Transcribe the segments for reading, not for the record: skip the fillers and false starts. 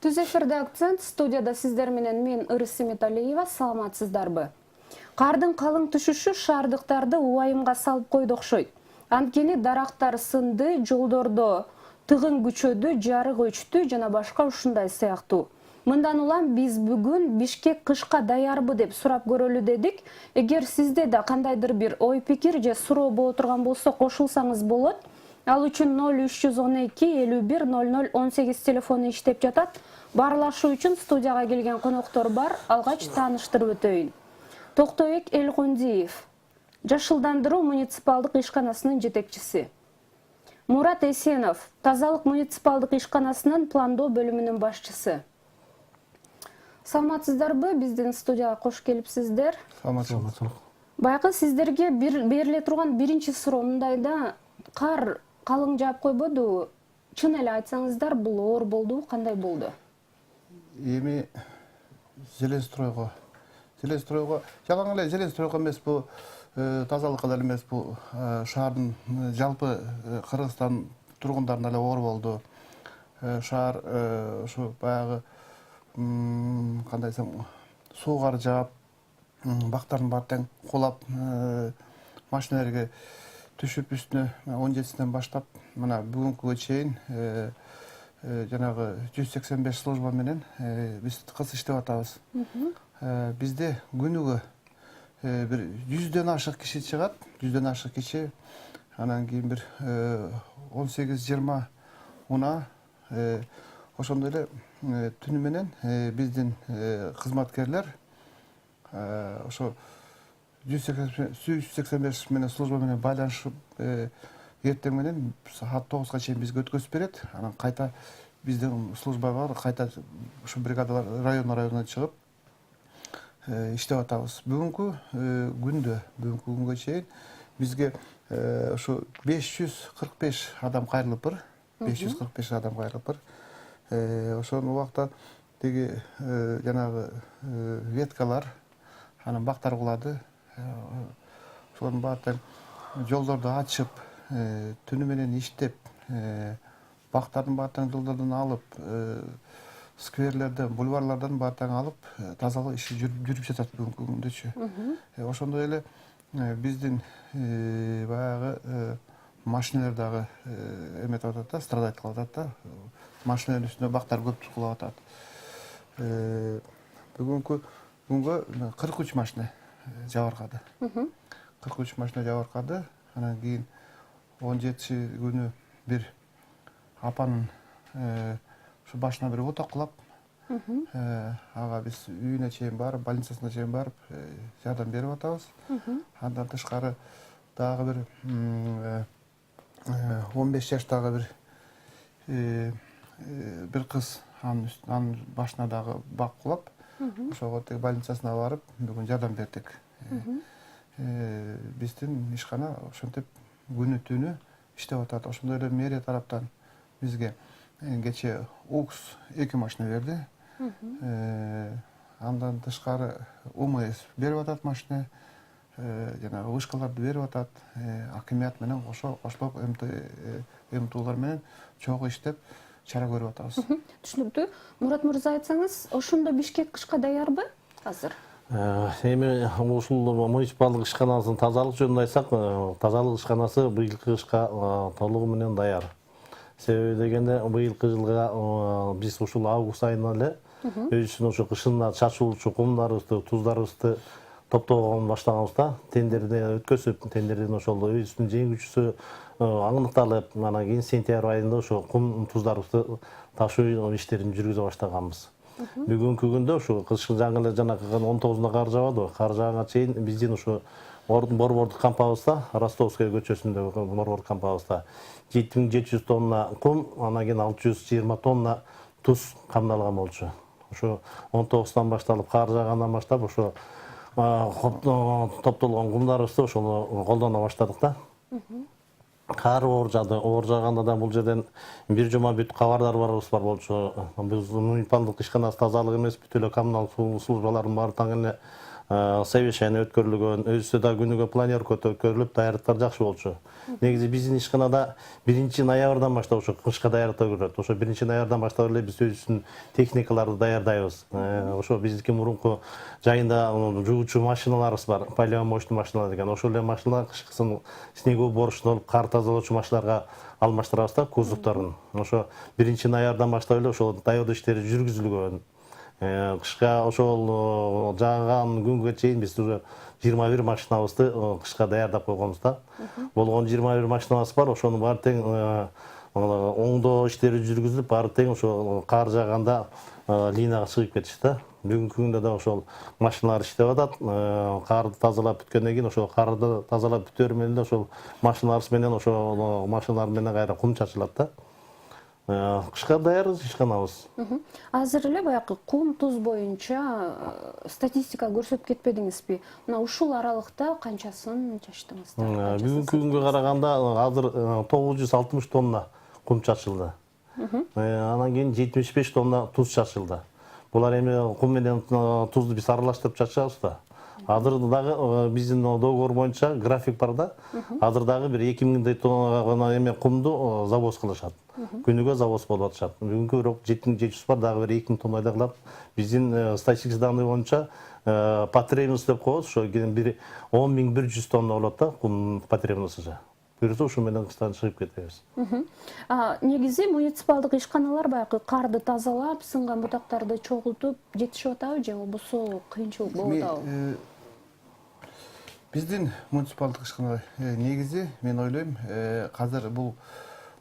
Түз эфирде акцент, студияда сиздер менен мен Ырысы Металиева, саламатсыздарбы. Кардын калың түшүшү шаардыктарды уайымга салып койду окшойт. Анткени дарактар сынды, жолдордо тыгын күчөдү, жарык өчтү жана башка ушундай сыяктуу. Мындан улам биз бүгүн Бишкек кышка даярбы деп сурап көрөлү дедик. Эгер сизде да кандайдыр бир ой пикир же суроо боло турган болсо кошулсаңыз болот. Ал үчүн 0312 51 00 18 телефону иштеп жатат. Барлашуу үчүн студияга келген коноктор бар. Алгач тааныштырып өтөйүн. Токтобек Элкондиев, Жашылдандыруу муниципалдык ишканасынын жетекчиси. Мурат Эсенов, Тазалык муниципалдык ишканасынын пландоо бөлүмүнүн башчысы. Саламатсыздарбы? Биздин студияга кош келипсиздер. Саламатсыздар. Баягы сиздерге бериле турган биринчи суроо мындайда: кар калың жаап койбоду? Чын эле айтсаңыздар, бул оор болдубу, кандай болду? Эми Зеленстройго жалаң эле Зеленстройго эмес, бул тазалыкка эле эмес, бул шаардын жалпы Кыргызстан тургундарына эле оор болду. Шаар ушу баягы кандай десем, суугар жаап, бактардын баары тең кулап, машиналарга түшүп үстүнө 17-синен баштап мына бүгүнкүгө чейин жанагы 185 служба менен биз кыз иштеп атабыз. Бизде күнүгө бир 100дөн ашык киши чыгат, 100дөн ашык киши, анан кийин бир 18-20 унаа, ошондой эле түнү менен биздин кызматкерлер ошо 185 менен служба менен байланышып, эртең менен саат 9-га чейин бизге өткөзүп берет. Анан кайта биздин службага кайта ушу бригадалар районуна чыгып иштеп атабыз. Бүгүнкү күнгө чейин бизге ушу 545 адам кайрылыптыр. 545 адам кайрылыптыр. Ошол убакта деги жанагы веткалар, анан бактар кулады. Ошонун баары тең жолдорду ачып, түнү менен иштеп, бактардын баары тең жолдордон алып, скверлерден, бульварлардан баары тең алып, тазалык иши жүрүп жатат бүгүнкү күндөчү. Ошондой эле биздин баягы машиналар дагы эметип атат да, страдать кылып атат да. Машиналардын үстүнө бактар көп кулап атат. Бүгүнкү күнгө 43 машина жабыркады. 43 машина жабыркады. Анан кийин 17 күнү бир апанын ушу башына бир оток кулап, ага биз үйүнө чейин барып, больницасына чейин барып жардам берип атабыз. Андан тышкары дагы бир 15 жаштагы бир кыз, анын башына дагы бак кулап, ошого тег больницасына барып, бүгүн жардам бердик. Биздин ишкана ошентип күнү түнү иштеп атат. Ошондой эле мэрия тараптан бизге кече УКС 2 машина берди. Андан тышкары УМС берип атат машина, жана вышкаларды берип атат. Акимият менен кошулуп МТУлар менен чогуу иштеп чара көрүп атабыз. Түшүнүктүү. Мурат мырза, айтсаңыз, ошондо Бишкек кышка даярбы азыр? Эми ушул муниципалдык ишканасынын тазалык жөнүндө айтсак, тазалык ишканасы быйылкы кышка толугу менен даяр. Себеби дегенде быйылкы жылга биз ушул август айында эле өзүбүздүн ушу кышында чачылуучу кумдарыбызды, туздарыбызды топтогон баштаганыбызда тендерди өткөзүп, тендердин ошол өзүбүздүн жеңүүчүсү аныкталып, анан кийин сентябрь айында ошо кум туздарыбызды ташуу иштерин жүргүзө баштаганбыз. Бүгүнкү күндө ушу кышкы жаңы эле жанакы 19-да кар жаабады. Кар жааган чейин биздин ушу борбордук кампабызда, Ростовская көчөсүндөгү борбордук кампабызда 7700 тонна кум, анан кийин 620 тонна туз камдалган болчу. Ошо 19-дан башталып, кар жаагандан баштап ошо топтолгон кумдарыбызды ошону колдоно баштадык да. Кар оор жаады. Оор жааганда да бул жерден бир жума бүт кабардарыбыз бар болчу. Биз муниципалдык ишканасы тазалык эмес, бүт эле коммуналдык службалардын баары таң эле совещание өткөрүлгөн, өзү да күнүгө планерка өткөрүлүп, даярдыктар жакшы болчу. Негизи биздин ишканада 1-ноябрдан баштап ошо кышка даярдыктар көрүлөт. Ошо 1-ноябрдан баштап эле биз өзүбүздүн техникаларды даярдайбыз. Ошо биздики мурунку жайында жуучу машиналарыбыз бар, полиомочный машиналар деген. Ошол эле машиналар кышкысын снегоуборочный болуп, кар тазалоочу машиналарга алмаштырабыз да кузовторун. Ошо 1-ноябрдан баштап эле ошол даярдоо иштери жүргүзүлгөн. Кышка ошол жааган күнгө чейин биз уже 21 машинабызды кышка даярдап койгонбуз да. Болгон 21 машинабыз бар, ошонун баары тең оңдоо иштери жүргүзүлүп, баары тең ошо кар жааганда линияга чыгып кетишти да. Бүгүнкү күндө да ошол машиналар иштеп атат. Карды тазалап бүткөндөн кийин ошол карды тазалап бүтөр менен ошол машиналарыбыз менен ошол машиналар менен кайра кум чачылат да. Кышка даяр ишканабыз. Азыр эле баягы кум туз боюнча статистика көрсөтүп кетпедиңизби? Мына ушул аралыкта канчасын чачтыңыздар? Бүгүнкү күнгө караганда азыр 960 тонна кум чачылды. Анан кийин 75 тонна туз чачылды. Булар эми кум менен тузду биз аралаштырып чачабыз да. Азыр дагы биздин договор боюнча график бар да. Азыр дагы бир 2000 тонна эме кумду завоз кылышат. Күнүгө завоз болуп атышат. Бүгүнкү бирок 7700 бар, дагы бир 2000 тонна кылат. Биздин статистика данные боюнча потребность деп коебуз, ошо бир 10100 тонна болот да, кум потребностьу. Буюрса ушу менен кыштан чыгып кетебиз. Негизи муниципалдык ишканалар баягы карды тазалап, сынган бутактарды чогултуп жетишип атабы же болбосо кыйынчылык болуп атабы? Биздин муниципалдык ишкана негизи мен ойлойм, азыр бул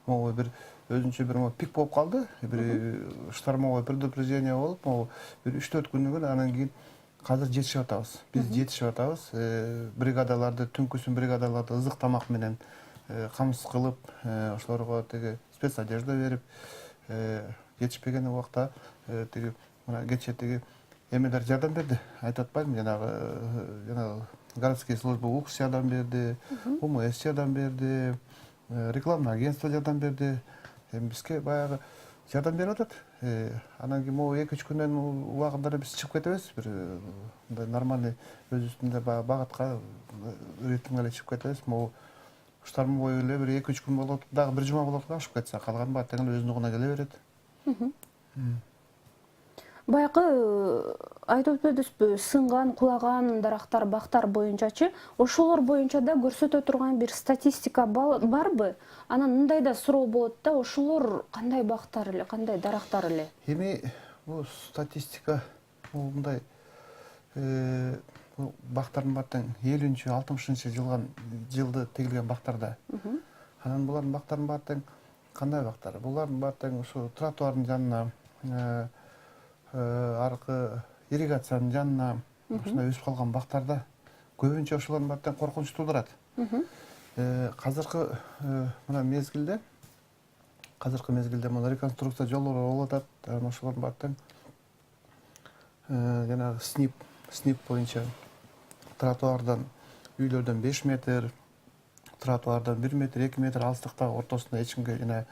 могу бир өзүнчө бир пик болуп калды. Бир штормовое предупреждение болуп, бир 3-4 күндөн анан кийин азыр жетишип атабыз. Биз жетишип атабыз. Бригадаларды, түнкүсүн бригадаларды ызык тамак менен камсыз кылып, ошолорго теги спецодежда берип, жетишпеген убакта теги мына кечээ теги эмелер жардам берди. Айтып атпаймынбы, жанагы городские службы УКС жардам берди, УМС жардам берди, рекламный агентство жардам берди. Бизге баягы жардам берип атат. Анан кийин могу 2-3 күндөн убагында биз чыгып кетебиз. Бир мындай нормальный өзүбүздүн багатка ритмге эле чыгып кетебиз. Могу штормовой эле бир 2-3 күн болот, дагы бир жума болот, ашып кетсе, калган баары тең эле өзүнүн угуна келе берет. Баягы айтып өтпөдүңүзбү, сынган, кулаган дарактар, бактар боюнчачы, ошолор боюнча да көрсөтө турган бир статистика барбы? Анан мындайда суроо болот да, ошолор кандай бактар эле, кандай дарактар эле? Эми бул статистика мындай бактардын баары тең 50-60 жылды тегилген бактарда. Анан булардын бактардын баары тең кандай бактар? Булардын баары тең ушу тротуардын жанына, аркы ирригациянын жанына ушундай өсүп калган бактарда көбүнчө ошолордун баары тең коркунуч туудурат. Азыркы мына мезгилде мына реконструкция жолдор болуп атат. Ошолордун баары тең жанагы СНИП боюнча тротуардан үйлөрдөн 5 метр, тротуардан 1 метр, 2 метр алыстыкта ортосунда эч кимге жана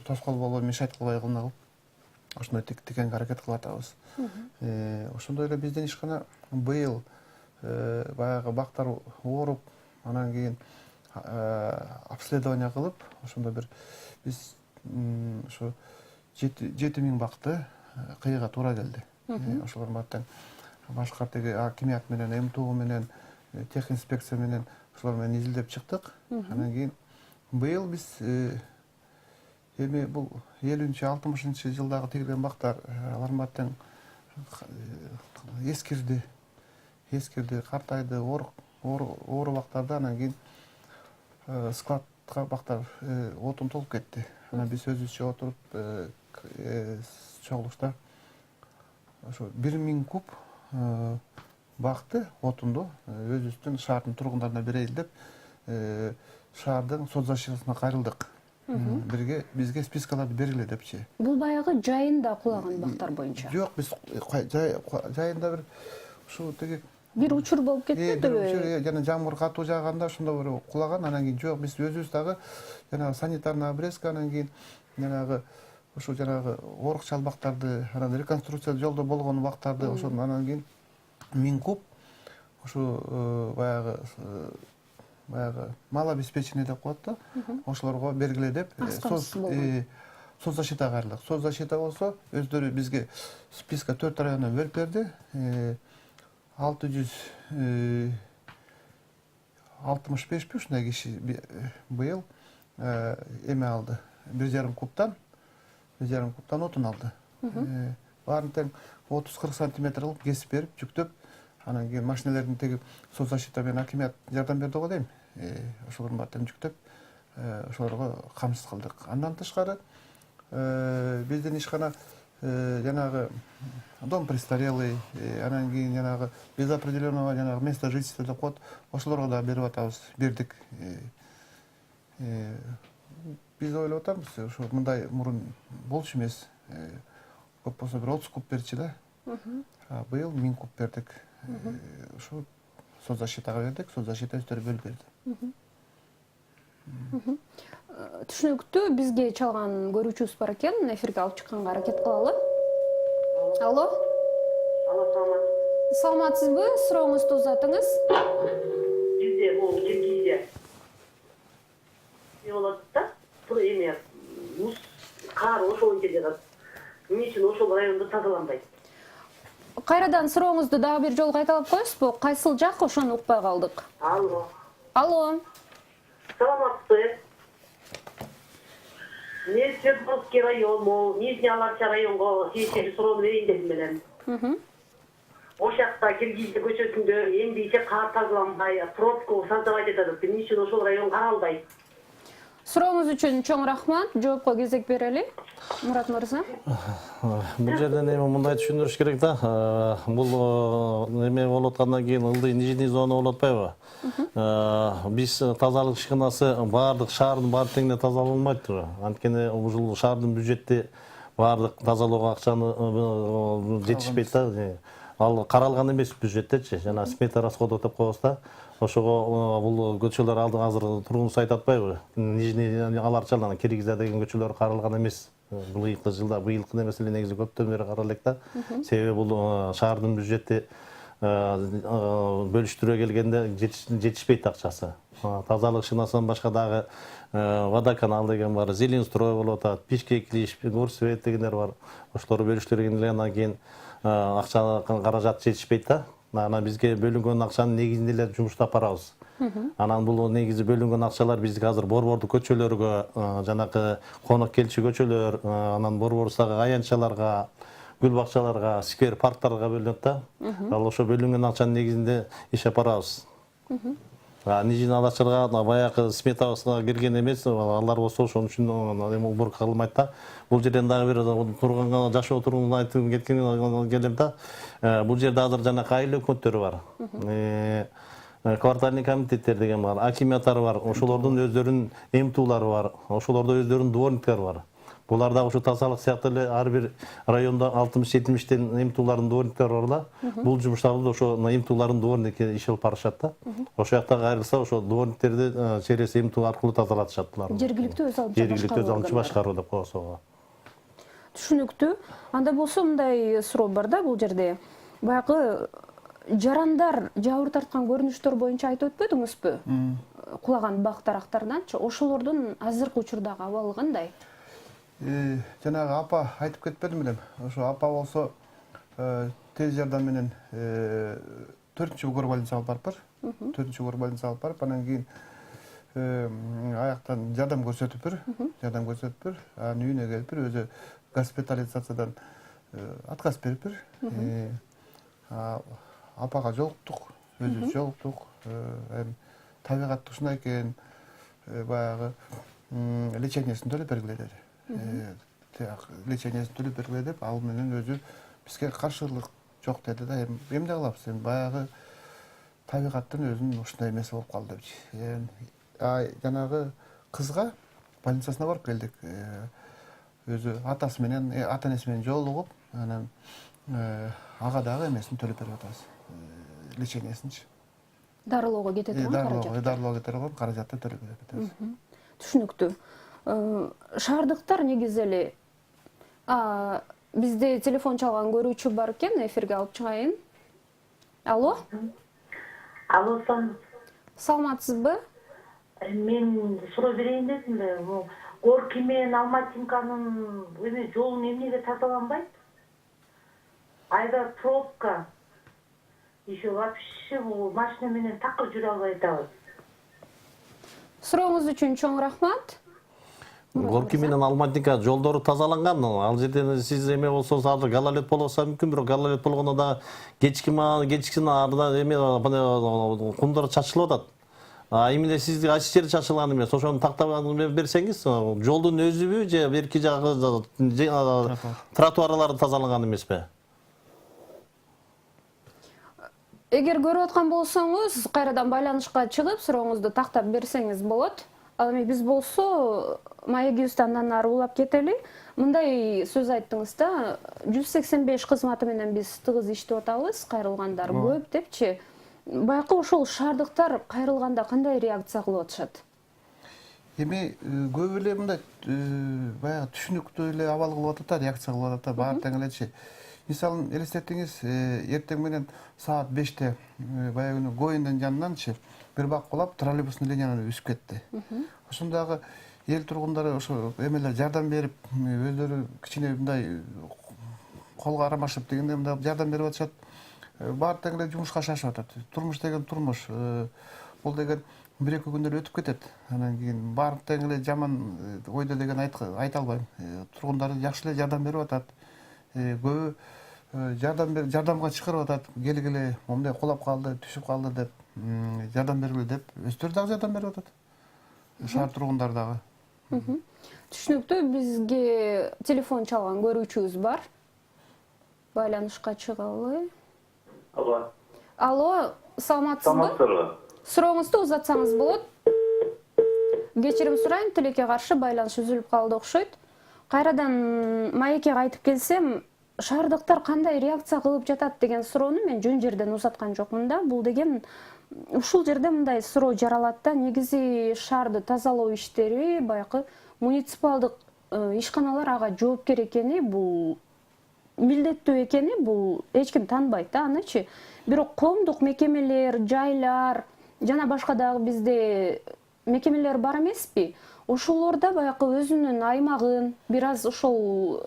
тоскоол болбой, мешать кылбай кылып ошондой тикенге аракет кылып атабыз. Ошондой эле биздин ишкана быйыл баягы бактар ооруп, анан кийин обследование кылып, ошондо бир биз ошо 7000 бакты кыйга туура келди. Ошолор баары тең башка теги акимият менен, МТУ менен, техинспекция менен ошолор менен изилдеп чыктык. Анан кийин быйыл биз эми бул 50-60 жылдагы тигилген бактар, алар баары тең эскирди, картайды, оору бактарды, анан кийин складка бактар отун толуп кетти. Анан биз өзүбүзчө отуруп чогулушта ошо 1000 куб бакты отунду өзүбүздүн шаардын тургундарына берели деп шаардын соцзащитасына кайрылдык. Бизге спискаларды бергиле депчи. Бул баягы жайында кулаган бактар боюнча. Жок, биз жайында бир ушу теги Бир учур болуп кетпедиби? Жана жамгыр катуу жааганда ошондо бир кулаган, анан кийин жок, биз өзүбүз дагы жанагы санитарный обрезка, анан кийин жанагы ушу жанагы орукчал бактарды, анан реконструкция жолдо болгон бактарды, ошону анан кийин 1000 куб ушу баягы мал обеспечение деп коет да, ошолорго бергиле деп соцзащита кайрылдык. Соцзащита болсо өздөрү бизге списка 4 райондон берип берди. 665 ушундай киши быйыл эме алды. 1,5 кубтан отун алды. Баарын тең 30-40 сантиметр кылып кесип берип, жүктөп, анан кийин машиналердин теги соцзащита менен акимият жардам берди го дейм. Ошолордун баарын жүктөп, ошолорго камсыз кылдык. Андан тышкары биздин ишкана жанагы дом престарелый, анан кийин жанагы без определенного жанагы места жительства деп коет, ошолорго да берип атабыз, бердик. Биз ойлоп атабыз, ошо мындай мурун болчу эмес. Көп болсо бир 30 куб берчи да. Быйыл 1000 куб бердик. Ошо соцзащитага бердик, соцзащита өздөрү бөлүп берди. Түшүнүктүү, бизге чалган көрүүчүбүз бар экен, эфирге алып чыкканга аракет кылалы. Алло, саламатсызбы? Сурооңузду узатыңыз. Бизде бул Киргизия болот да, бул эме муз кар ошол жерде жатат. Эмне үчүн ошол райондо тазаланбайт? Кайрадан сурооңузду дагы бир жолу кайталап коесузбу? Кайсыл жак, ошону укпай калдык. Алло. Саламатсызбы? Мен Свердловский район, Нижний Аларча районго тиешелүү суроону берейин дедим менен. Ошол жакта Киргизия көчөсүндө эмдиче кар тазаланбай, пробка создавать этет. Эмне үчүн ошол район каралбайт? Сурооңуз үчүн чоң рахмат. Жоопко кезек берели. Мурат мырза. Бул жерден эми мындай түшүндүрүш керек да. Бул эме болуп аткандан кийин ылдый нижний зона болуп атпайбы? Биз тазалык ишканасы баардык шаардын баары теңдей тазаланбайт тур. Анткени ушул шаардын бюджети баардык тазалоого акчаны жетишпейт да. Ал каралган эмес бюджеттечи, жана смета расходов деп коебуз да. Ошого бул көчөлөр азыр тургунубуз айтып атпайбы? Нижний Аларчалан Киргизия деген көчөлөр каралган эмес. Быйылкы жылда, быйылкы эмес эле негизи көптөн бери каралык да. Себеби бул шаардын бюджети бөлүштүрө келгенде жетишпейт акчасы. Тазалык ишканасынан башка дагы водоканал деген бар, Зеленстрой болуп атат, Бишкеклиш, Горсвет дегендер бар. Ошолорду бөлүштүргөндөн кийин акча каражат жетишпейт да. Анан бизге бөлүнгөн акчанын негизинде эле жумуштап барабыз. Анан бул негизи бөлүнгөн акчалар бизге азыр борбордук көчөлөргө, жанагы конок келчү көчөлөр, анан борбордагы аянтчаларга, гүл бакчаларга, сквер парктарга бөлүнөт да. Ал ошо бөлүнгөн акчанын негизинде иш алып барабыз. Нижний Аларчалга баягы сметабызга кирген эмес, алар болсо ошон үчүн убурка кылмайт да. Бул жерден дагы бир турганга жашоо туругун айтып келем да. Бул жерде азыр жанагы айыл өкмөттөрү бар. Квартальный комитеттер деген бар, акимияттар бар, ошолордун өздөрүнүн эмтуулары бар, ошолордо өздөрүнүн дворниктери бар. Булар да ушу тазалык сыяктуу эле ар бир райондо 60-70тен эмтуулардын дворниктери бар да. Бул жумуштарды ошо эмтуулардын дворники иш алып барышат да. Ошол жакта кайрылса ошо дворниктерди через эмтуу аркылуу тазалатышат булар. Жергиликтүү өз алымчы башкаруу деп коебуз ого. Түшүнүктүү. Анда болсо мындай суроо бар да бул жерде. Баягы жарандар жабыр тарткан көрүнүштөр боюнча айтып өтпөдүңүзбү? Кулаган бак дарактарданчы, ошолордун азыркы учурдагы абалы кандай? Жанагы апа айтып кетпедим белем. Ошо апа болсо тез жардам менен 4-чү горбольницага алып барып, 4-чү горбольницага алып барып, анан кийин аяктан жардам көрсөтүп, анын үйүнө келип, өзү госпитализациядан отказ берип, апага жолуктук, өзүбүз жолуктук. Табигат ушундай экен, баягы лечениесин төлөп бергиле деди. Лечениесин төлөп бергиле деп, ал менен өзү бизге каршылык жок деди да. Эмне кылабыз? Баягы табигаттын өзүнүн ушундай эмеси болуп калды деп. Жанагы кызга больницасына барып келдик. Өзү атасы менен, ата-энеси менен жолугуп, анан ага дагы эмесин төлөп берип атабыз. Лечениесинчи. Дарылоого кете турган каражат. Дарылоого кете турган каражатты төлөп берип атабыз. Түшүнүктүү. Шаардыктар негизи эле бизде телефон чалган көрүүчү бар экен, эфирге алып чыгайын. Алло? Алло, Саламатсызбы? мен суроо берейин дедим эле. Горки менен Алматинканын жолун эмнеге тазаланбайт? Айда пробка. Еще вообще машина менен такыр жүрө албай атабыз. Сурооңуз үчүн чоң рахмат. Горки менен Алматинка жолдору тазаланган. Ал жерден сиз эме болсоңуз азыр гололед болсо мүмкүн, бирок гололед болгондо да кечкисин арда эме кумдар чачылып атат. Эмне сиз кайсы жери чачылган эмес, ошону тактап берсеңиз, жолдун өзүбү же берки жагы тротуарлары тазаланган эмеспи? Эгер көрүп аткан болсоңуз, кайрадан байланышка чыгып, сурооңузду тактап берсеңиз болот. Ал эми биз болсо маегибизди андан ары улап кетели. Мындай сөз айттыңыз да, 185 кызматы менен биз тыгыз иштеп атабыз, кайрылгандар көп депчи. Байкы ошол шаардыктар кайрылганда кандай реакция кылып атышат? Эми көп эле мындай баягы түшүнүктүү эле абал кылып атат, реакция кылып атат, баары тең элечи. Мисалын элестетиңиз, эртең менен саат 5-те баягы Гоиндин жанынанчы бир бак кулап троллейбустун линияны үсүп кетти. Ошондагы эл тургундары ошо эмелер жардам берип, өздөрү кичине мындай колго арамашып дегенде мындай жардам берип атышат. Баары тең эле жумушка шашып атат. Турмуш деген турмуш. Бул деген 1-2 күндөр өтүп кетет. Анан кийин баары тең эле жаман ойдо деген айта албайм. Тургундар жакшы эле жардам берип атат. Көбү жардамга чакырып атат. Келгиле, момундай кулап калды, түшүп калды деп жардам бергиле деп өздөрү дагы жардам берип атат. Шаар тургундар дагы. Түшүнүктүү, бизге телефон чалган көрүүчүбүз бар. Байланышка чыгалы. Алло. Алло, саламатсызбы? Сурооңузду узатсаңыз болот. Кечирим сурайм, тилекке каршы байланыш үзүлүп калды окшойт. Кайрадан маекке кайтып келсем, шаардыктар кандай реакция кылып жатат деген суроону мен жөн жерден узаткан жокмун да. Бул деген ушул жерде мындай суроо жаралат да. Негизи шаарды тазалоо иштери байкы муниципалдык ишканалар ага жоопкер экени, бул милдеттүү экени, бул эч ким таанбайт да анычы. Бирок коомдук мекемелер, жайлар жана башка дагы бизде мекемелер бар эмеспи? Ошолорда байкы өзүнүн аймагын бир аз ошол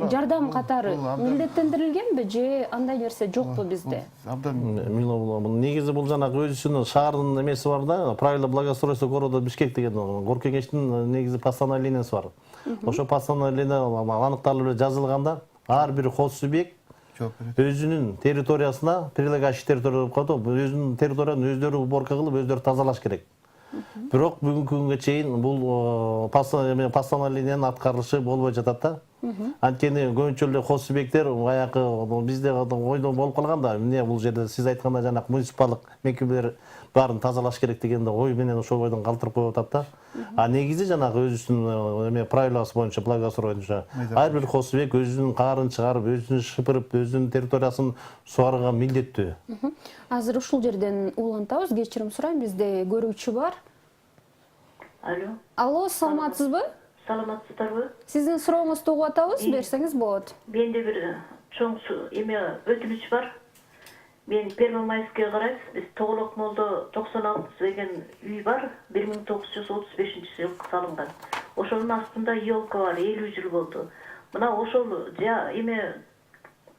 жардам катары милдеттендирилгенби же андай нерсе жокпу бизде? Негизи бул жанагы өзүнүн шаардын эмеси бар да, правила благоустройства города Бишкек деген Горкегечтин негизи постановлениясы бар. Ошо постановление аныкталып эле жазылганда ар бир хос субъект өзүнүн территориясына, прилегающий территория деп коет, өзүнүн территориясын өздөрү уборка кылып, өздөрү тазалаш керек. Бирок бүгүнкү күнгө чейин бул постановлениянын аткарылышы болбой жатат да. Анткени көбүнчө эле хос субъекттер баягы бизде ойдо болуп калган да, эмне бул жерде сиз айткандай жанагы муниципалдык мекемелер баарын тазалаш керек дегенде ой менен ошол ойдон калтырып коюп атат да. А негизи жанагы өзүнүн эме правиласы боюнча благоустройство ар бир хос субъект өзүнүн каарын чыгарып, өзүнүн шыпырып, өзүнүн территориясын сугарууга милдеттүү. Азыр ушул жерден улантабыз, кечирим сурайм, бизде көрүүчү бар. Алло. Алло, саламатсызбы? Саламатсыздарбы? Сиздин сурооңузду угуп атабыз, берсеңиз болот. Менде бир чоң өтүнүч бар. Мен Первомайскийге карайбыз. Биз Тоголок молдо 96 деген үй бар. 1935-жылы салынган. Ошонун астында елка бар, 50 жыл болду. Мына ошол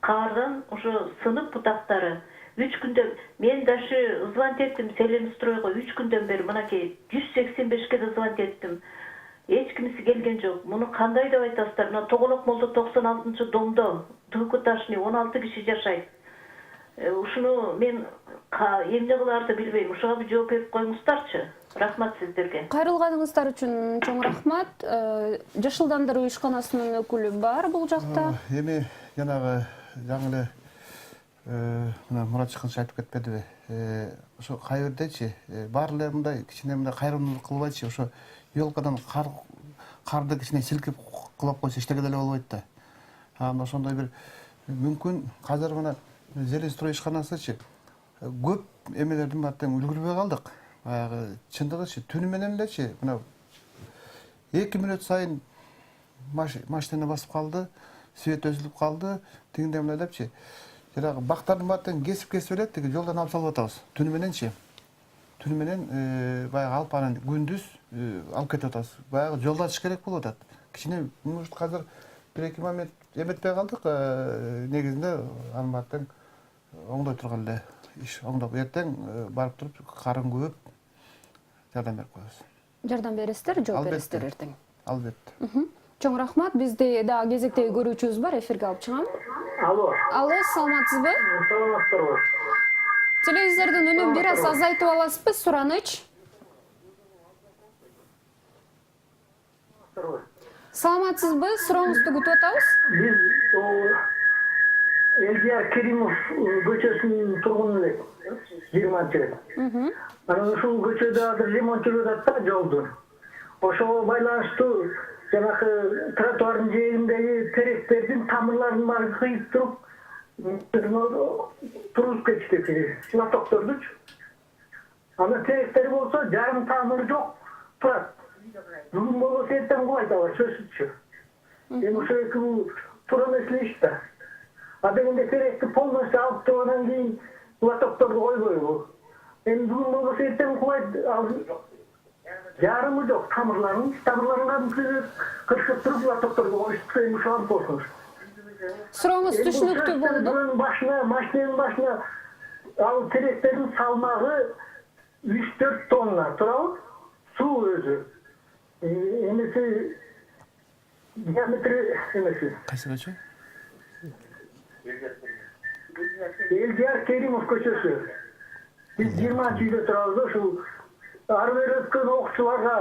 каардан ошо сынып бутактары 3 күндө мен даже звонить еттим Селенстройго 3 күндөн бери мынакей 185-ке да звонить еттим. Эч кимиси келген жок. Муну кандай деп айтасыздар? Мына Тоголок молдо 96-домдо двухэтажный 16 киши жашайт. Ушуну мен эмне кылаарды билбейм. Ушуга бир жооп берип коюңуздарчы. Рахмат сиздерге. Кайрылганыңыздар үчүн чоң рахмат. Жашылдандыруу ишканасынын өкүлү бар бул жакта. Эми жанагы жаңы эле мына Мурат Чыкыныч айтып кетпедиби? Ошо кай жердечи баары эле мындай кичине мындай кайрымдуулук кылбайчы, ошо елкадан карды кичине силкип кылып койсо эчтеке деле болбойт да. Анда ошондой бир мүмкүн азыр мына Зеленстрой ишканасычы көп эмелердин баары тең үлгүрбөй калдык. Баягы чындыгычы түнү менен элечи мына 2 мүнөт сайын машина басып калды, свет өзүлүп калды, тигиндей мына депчи. Жанагы бактардын баары тең кесип элек, тиги жолдон алып салып атабыз. Түнү мененчи. түн менен баягы алып анан күндүз алып кетип атабыз. Баягы жолду ачыш керек болуп атат. Кичине может азыр 1-2 момент эметпей калдык. Негизинде анын бартын оңдой турган эле иш оңдоп эртең барып туруп карын күбөп жардам берип коебуз. Жардам бересиздер, жооп бересиздер эртең. Албетте. Чоң рахмат. Бизде дагы кезектеги көрүүчүбүз бар, эфирге алып чыгам. Алло. Алло, саламатсызбы? Саламатсыздарбы? Телевизордун үнүн бир аз азайтып аласызбы, сураныч? Саламатсызбы? Сурооңузду күтүп атабыз. Biz Eldiyar Kerimov көчөсүнүн тургуну элек. 20-чы. Анан ушул көчөдө азыр ремонт жүрүп атат да жолду. Ошого байланыштуу жанагы тротуардын жээгиндеги теректердин тамырларын баарын кыйып туруп, туруп кетишти. Латоктордучу. Анан теректери болсо жарым тамыры жок турат. Бүгүн болбосо эртең кубайт алар сөзсүзчү. Эми ошо эки туура маселе иш да. А дегенде теректи полностью алып тургандан кийин латокторду койбойбу. Эми бүгүн болбосо эртең кубайт. Жарымы жок тамырларын кыркып туруп латокторду коюшту. Эми ушул болсун. Сурооңуз түшүнүктүү болду. Машинанын башына ал теректердин салмагы 3-4 тонна турабы? Суу өзү. Эмеси диаметри эмеси. Кайсы көчө? Eldiyar Kerimov көчөсү. Биз 20-чы үйдө турабыз, ушул ары бери өткөн окуучуларга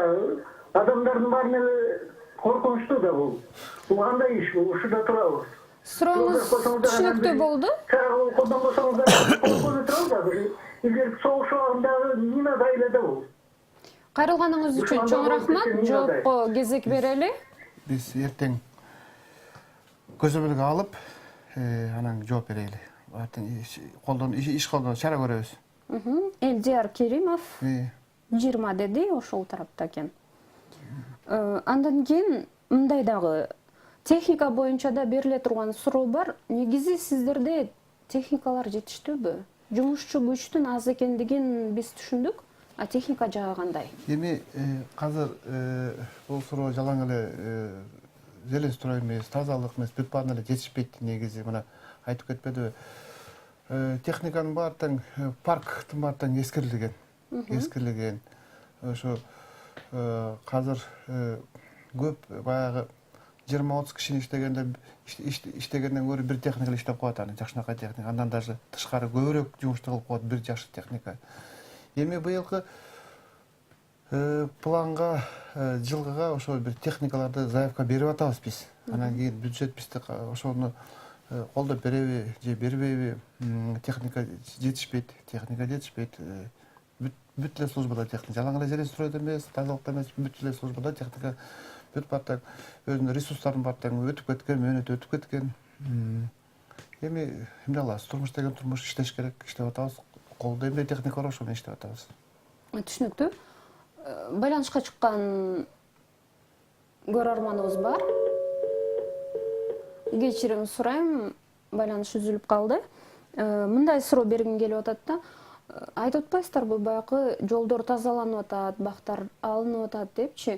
адамдардын баарын эле коркунучтуу да бул. Бул кандай иш бул? Ушуда турабыз. Сурооңуз түшүнүктүү болду. Колдонбосоңуздар коркунуп турабыз. Илгерки согуш убагындагы минадай эле да бул. Кайрылганыңыз үчүн чоң рахмат. Жоопко кезек берели. Биз эртең көзөмөлгө алып, анан жооп берели. Колдон иш колдон чара көрөбүз. Элдияр Керимов 20 деди, ошол тарапта экен. Андан кийин мындай дагы техника боюнча да бериле турган суроо бар. Негизи сиздерде техникалар жетиштүүбү? Жумушчу күчтүн аз экендигин биз түшүндүк, а техника жагы кандай? Эми азыр бул суроо жалаң эле желез турай эмес, тазалык эмес, бүт баарын эле жетишпейт негизи. Мына айтып кетпедиби? Техниканын баардыгы парктын баардыгы эскирилген. Ошо азыр көп баягы 20-30 кишини иштегенден көрө бир техника иштеп коет, аны жакшынакай техника. Андан даже тышкары көбүрөөк жумушту кылып коет бир жакшы техника. Эми быйылкы планга жылгыга ошо бир техникаларды заявка берип атабыз биз. Анан кийин бюджет бизде ошону колдоп береби же бербейби, техника жетишпейт. Бүт эле службада техника, жалаң эле желез стройдо эмес, тазалыкта эмес, бүт эле службада техника бүт бартак өзүнүн ресурстарын бартак өтүп кеткен, мөөнөтү өтүп кеткен. Эми эмне кылабыз? Турмуш деген турмуш, иштеш керек, иштеп атабыз. Колдо эмне техника бар, ошону иштеп атабыз. Түшүнүктүү. Байланышка чыккан көрөрманыбыз бар. Кечирим сурайм, байланыш үзүлүп калды. Мындай суроо бергим келип атат да. Айтып атпайсыздарбы, баягы жолдор тазаланып атат, бактар алынып атат депчи.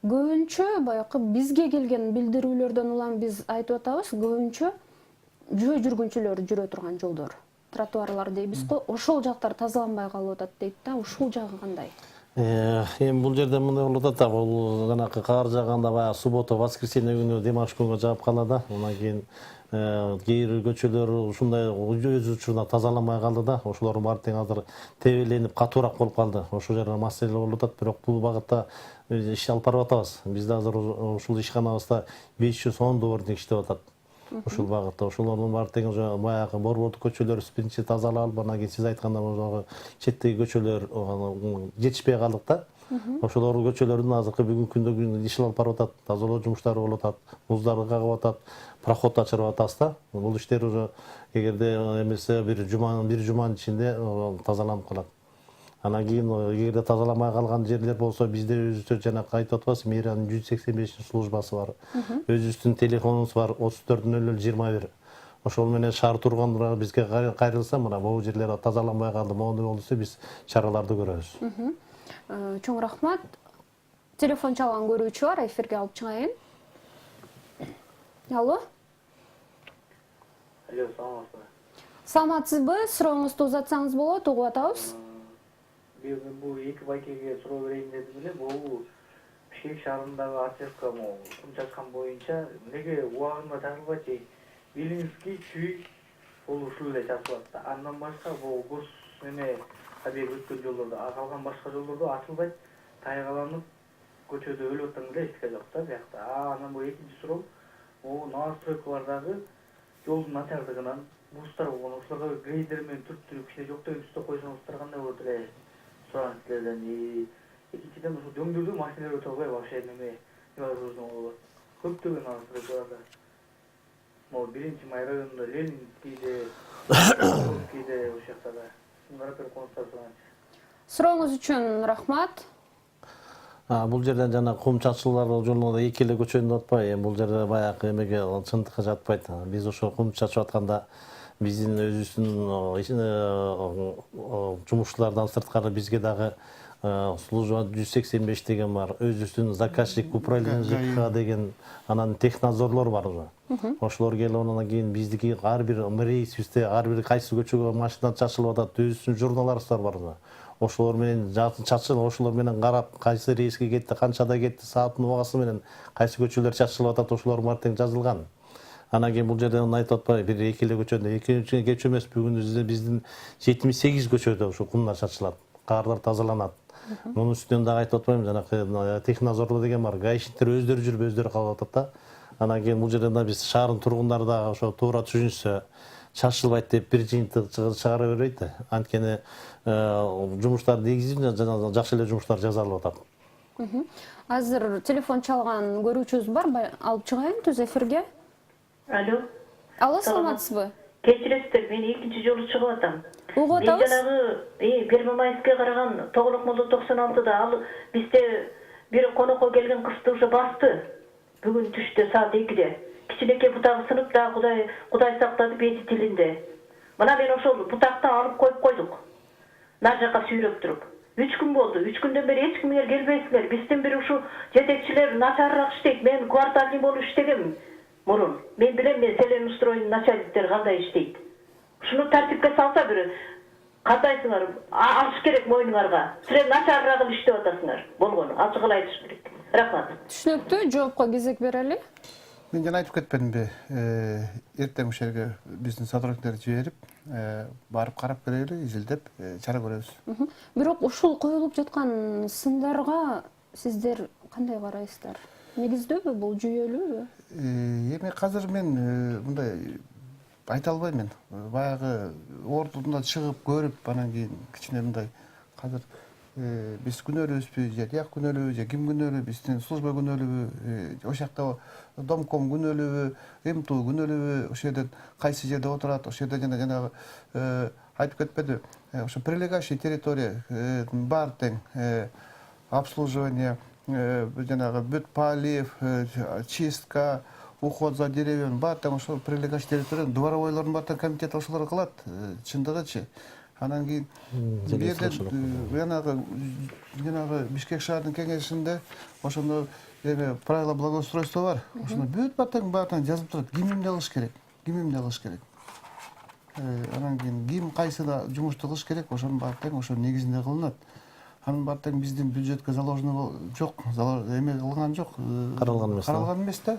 Көбүнчө баягы бизге келген билдирүүлөрдөн улам биз айтып атабыз, көбүнчө жөө жүргүнчүлөр жүрө турган жолдор, тротуарлар дейбиз го, ошол жактар тазаланбай калып атат дейт да. Ушул жагы кандай? Эми бул жерде мындай болуп атат да, бул жанакы кар жааганда баягы суббота, воскресенье күнү демалыш күнгө жаап калат да. Андан кийин кээ бир көчөлөр ушундай өз учурунда тазаланбай калды да. Ошолордун баары тең азыр тебеленип катуураак болуп калды. Ошол жерде маселе болуп атат, бирок бул багытта иш алып барып атабыз. Бизде азыр ушул ишканабызда 510 доворник иштеп атат. Ушул багытта ошолордун баары тең баягы борбордук көчөлөр биринчи тазалалып, андан кийин сиз айткандай четтеги көчөлөр жетишпей калдык да. Ошолор көчөлөрдүн азыркы бүгүнкү күндө иш алып барып атат, тазалоо жумуштары болуп атат, муздарды кагып атат, проход ачырып атабыз да. Бул иштер уже эгерде эмесе бир жуманын ичинде тазаланып калат. Анан кийин эгерде тазаламай калган жерлер болсо, бизде өзүбүздө жана айтып атпайбыз, мэриянын 185 службасы бар. Өзүбүздүн телефонубуз бар, 340021. ошол менен шаар тургундар бизге кайрылса, мына могу жерлер тазаланбай калды, могу болду десе биз чараларды көрөбүз. Чоң рахмат. Телефон чалган көрүүчү бар, эфирге алып чыгайын. Алло. Алло, саламатсызбы. Саламатсызбы? Сурооңузду узатсаңыз болот, угуп атабыз. Бул эки байкеге суроо берейин дедим эле. Бул Бишкек шаарындагы отсевка кум чачкан боюнча неге убагында чачылбайт дейт. Билиңизки чүй бул ушул эле чачылат да. Андан башка бул гос эме табиғи өткөн жолдордо, калган башка жолдордо ачылбайт. Тайгаланып көчөдө өлүп атам эле эчке жок да биякта. Анан бул экинчи суроо, бул новостройкалардагы жолдун начардыгынан бустар болгон, ошолорго грейдер менен түрттүрүп кичине жок деген түстө койсоңуздар кандай болот эле? Суран силерден. Экинчиден ушул дөңдөрдө машиналар өтө албай вообще неме невозможно болот. Көптөгөн новостройкаларда. Могу 1-Май районунда, Ленинскийде, Ленинскийде ошол жакта да. Карап берип коңуздар сураңызчы. Сурооңуз үчүн рахмат. Бул жерден жана кум чачылуулар жолунда эки эле көчөнү атпай, бул жерде баягы эмеге чындыкка жатпайт. Биз ошо кум чачып атканда биздин өзүбүздүн жумушчулардан сырткары бизге дагы служба 185 деген бар, өзүбүздүн заказчик управление ЖКХ деген, анан технадзорлор бар уже. Ошолор келип андан кийин биздики ар бир рейсибизде ар бир кайсы көчөгө машина чачылып атат, өзүбүздүн журналарыбыз бар уже. Ошолор менен чачылып, ошолор менен карап, кайсы рейске кетти, канчада кетти, сааттын убагысы менен кайсы көчөлөр чачылып атат, ошолор бар тең жазылган. Анан кийин бул жерден айтып атпайбы, бир эки эле көчөдө, экинчи көчө эмес, бүгүн биздин 78 көчөдө ушул кумдар чачылат, каардар тазаланат. Мунун үстүнөн дагы айтып атпайбы, жанагы технадзорлор деген бар, гаишниктер өздөрү жүрүп өздөрү калып атат да. Анан кийин бул жерден биз шаардын тургундары дагы ошо туура түшүнүшсө, чачылбайт деп бир жыйынтык чыгара бербейт да. Анткени жумуштар негизинен жана жакшы эле жумуштар жасалып атат. Азыр телефон чалган көрүүчүбүз бар, алып чыгайын түз эфирге. Алло. Алло, саламатсызбы? Кечиресиздер, мен экинчи жолу чыгып атам. Угуп Мен атабыз. жанагы Первомайскке караган Тоголок молдо 96-да ал бизде бир конокко келген кызды уже басты. Бүгүн түштө саат 2-де. Кичинекей бутагы сынып да Кудай сактады бети тилинде. Мына мен ошол бутакты алып коюп койдук. Нар жака сүйрөп туруп. 3 күн болду. 3 күндөн бери эч кимдер келбейсиңер. Бизден бери ушу жетекчилер начарыраак иштейт. Мен квартальный болуп иштегем мурун. Мен билем, мен селен устроенин начальниктери кандай иштейт. Ушуну тартипке салса бир кандайсыңар? Алыш керек мойнуңарга. Силер начарыраак иштеп атасыңар. Болгону ачыгын айтыш керек. Рахмат. Түшүнүктүү, жоопко кезек берели. Мен жана айтып кетпедимби, эртең ушул жерге биздин сотрудниктерди жиберип, барып карап келели, изилдеп, чара көрөбүз. Бирок ушул коюлуп жаткан сындарга сиздер кандай карайсыздар? Негиздүүбү, бул жүйөлүүбү? Эми азыр мен мындай айта албайм мен. Баягы ордунда чыгып көрүп, анан кийин кичине мындай азыр биз күнөөлүүбүзбү, же тияк күнөөлүүбү, же ким күнөөлүү, биздин служба күнөөлүүбү, ошол жакта домком күнөөлүүбү, МТУ күнөөлүүбү, ошол жерден кайсы жерде отурат, ошол жерде жанагы айтып кетпеди, ошо прилегающий территория бар тең, обслуживание, жанагы бүт полив, чистка, уход за деревьями бар тең, ошол прилегающий территория, дворовойлордун бар тең комитет ошолорду кылат, чындыгычы. Анан кийин бул жерден жанагы Бишкек шаардын кеңешинде ошондо эме правила благоустройства бар. Ошондо бүт баатаң жазып турат. Ким эмне кылыш керек? Ким эмне кылыш керек? Анан кийин ким кайсыда жумушту кылыш керек? Ошонун баатаң ошо негизинде кылынат. Анын баатаң биздин бюджетке заложено жок, эме кылган жок. Каралган эмес да.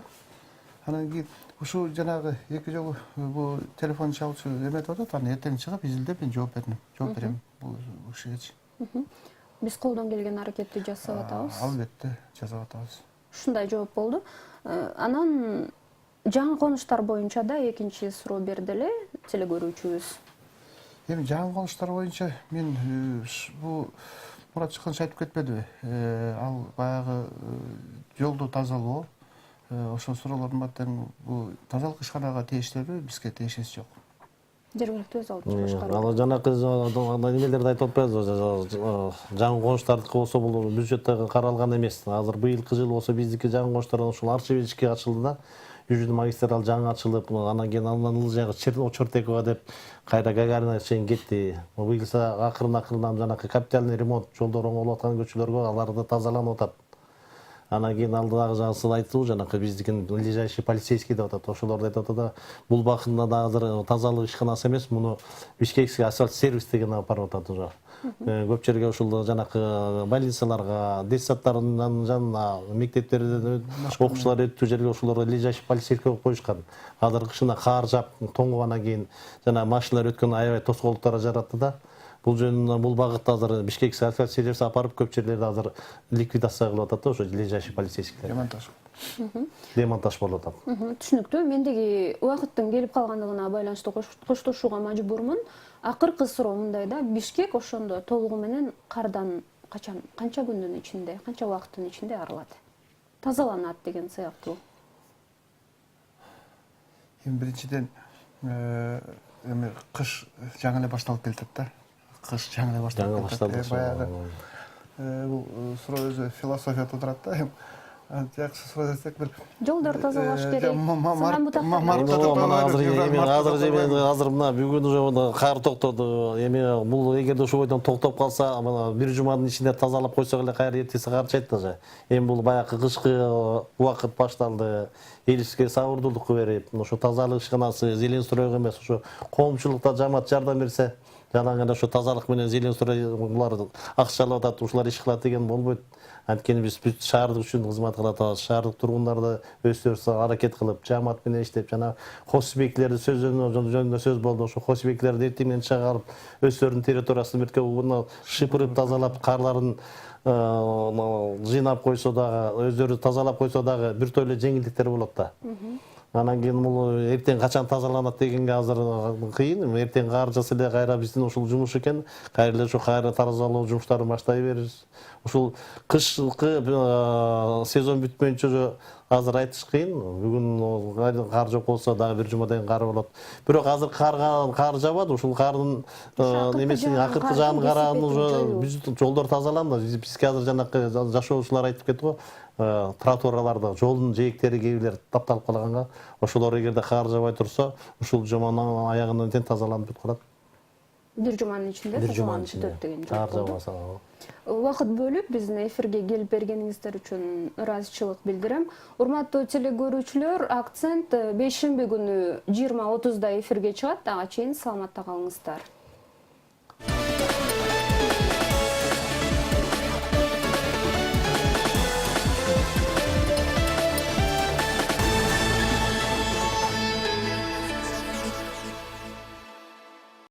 Анан кийин ушул жанагы эки жолу бул телефон чалчу эметип атат, аны эртең чыгып изилдеп мен жооп берем бул ушугачы. Биз колдон келген аракетти жасап атабыз. Албетте, жасап атабыз. Ушундай жооп болду. Анан жаңы конуштар боюнча да экинчи суроо берди эле телекөрүүчүбүз. Эми жаңы конуштар боюнча мен бул Мурат Чыкканович айтып кетпедиби? Ал баягы жолду тазалоо, ошол суроолордун баардыгы бул тазалык ишканага тиештүү, бизге тиешеси жок. Жергиликтүү өз алдынча башкаруу. Ал жанакы немелерди айтып атпайбызбы? Жаңы конуштардыкы болсо бул бюджетте каралган эмес. Азыр быйылкы жыл болсо биздики жаңы конуштардан ушул арчи ички ачылды да. жүзү магистраль жаңы ачылып, анан кийин андан ылы жагы Очертекова деп кайра Гагарина чейин кетти. Быйылса акырын жанакы капитальный ремонт жолдор оңолуп аткан көчөлөргө алар да тазаланып атат. Анан кийин алдыдагы жаңы айтты жанакы биздикин ближайший полицейский деп атат. Ошолор айтып атат да бул бакында да азыр тазалык ишканасы эмес, муну Бишкекский асфальт сервис деген алып барып атат уже. Көп жерге ушул жанакы больницаларга, детсадтардын жанына, мектептерде окуучулар өттүү жерге ошолорго ближайший полицейский коюшкан. Азыр кышына кар жаап, тоңгогандан кийин жана машиналар өткөн аябай тоскоолдуктар жаратты да. Бул жөнүндө бул багытта азыр Бишкекский асфальт сервис апарып көп жерлерде азыр ликвидация кылып атат да, ошо ближайший полицейский. Демонтаж болуп атат. Түшүнүктүү. Мендеги убакыттын келип калгандыгына байланыштуу коштошууга мажбурмун. Акыркы суроо мындай да, Бишкек ошондо толугу менен кардан канча күндүн ичинде, канча убакыттын ичинде арылат? Тазаланат деген сыяктуу. Эми биринчиден эми кыш жаңы эле башталып келатат да. Кыш жаңы эле башталып келатат. Баягы бул суроо өзү философияда турат да. Жакшы суроо десек бир Жолдор тазалаш керек. Азыр мына бүгүн уже кар токтоду. Эми бул эгерде ошол бойдон токтоп калса, мына бир жуманын ичинде тазалап койсок эле кайра эртеси карчайт да. Эми бул баягы кышкы убакыт башталды. Элибизге сабырдуулук берип, ошо тазалык ишканасы зелен стройго эмес, ошо коомчулукта жамаат жардам берсе, жана гана ошо тазалык менен зелен строй булар акча алып атат, ушулар иш кылат деген болбойт. Анткени биз бүт шаардык үчүн кызмат кылып атабыз. Шаардык тургундарды өздөрү аракет кылып, жамаат менен иштеп, жана хозбекилерди жөнүндө сөз болду. Ошо хозбекилерди эртең менен чыгарып, өздөрүнүн территориясын бирке шыпырып тазалап, карларын жыйнап койсо дагы, өздөрү тазалап койсо дагы бир тойлы жеңилдиктер болот да. Анан кийин бул эртең качан тазаланат дегенге азыр кыйын. Эртең кар жаса эле кайра биздин ушул жумуш экен. Кайра эле ошо тазалоо жумуштарын баштай беребиз. Ушул кышкы сезон бүтпөйүнчө азыр айтыш кыйын. Бүгүн кар жок болсо дагы бир жумадан кар болот. Бирок азыр кар жабат. Ушул кардын немесин акыркы жааны караганда уже биз жолдор тазаланды. Бизге азыр жанакы жашоочулар айтып кетти го. Тротуарларда жолдун жээктери кээ тапталып калганга, ошолор эгерде кар жабай турса, ушул жуманын аягынан тең тазаланып бүт калат. Бир жуманын ичинде тазаланып бүтөт деген жок болду. Убакыт бөлүп биздин эфирге келип бергениңиздер үчүн ыраазычылык билдирем. Урматтуу телекөрүүчүлөр, Акцент бейшемби күнү 20:30 эфирге чыгат. Ага чейин саламатта калыңыздар.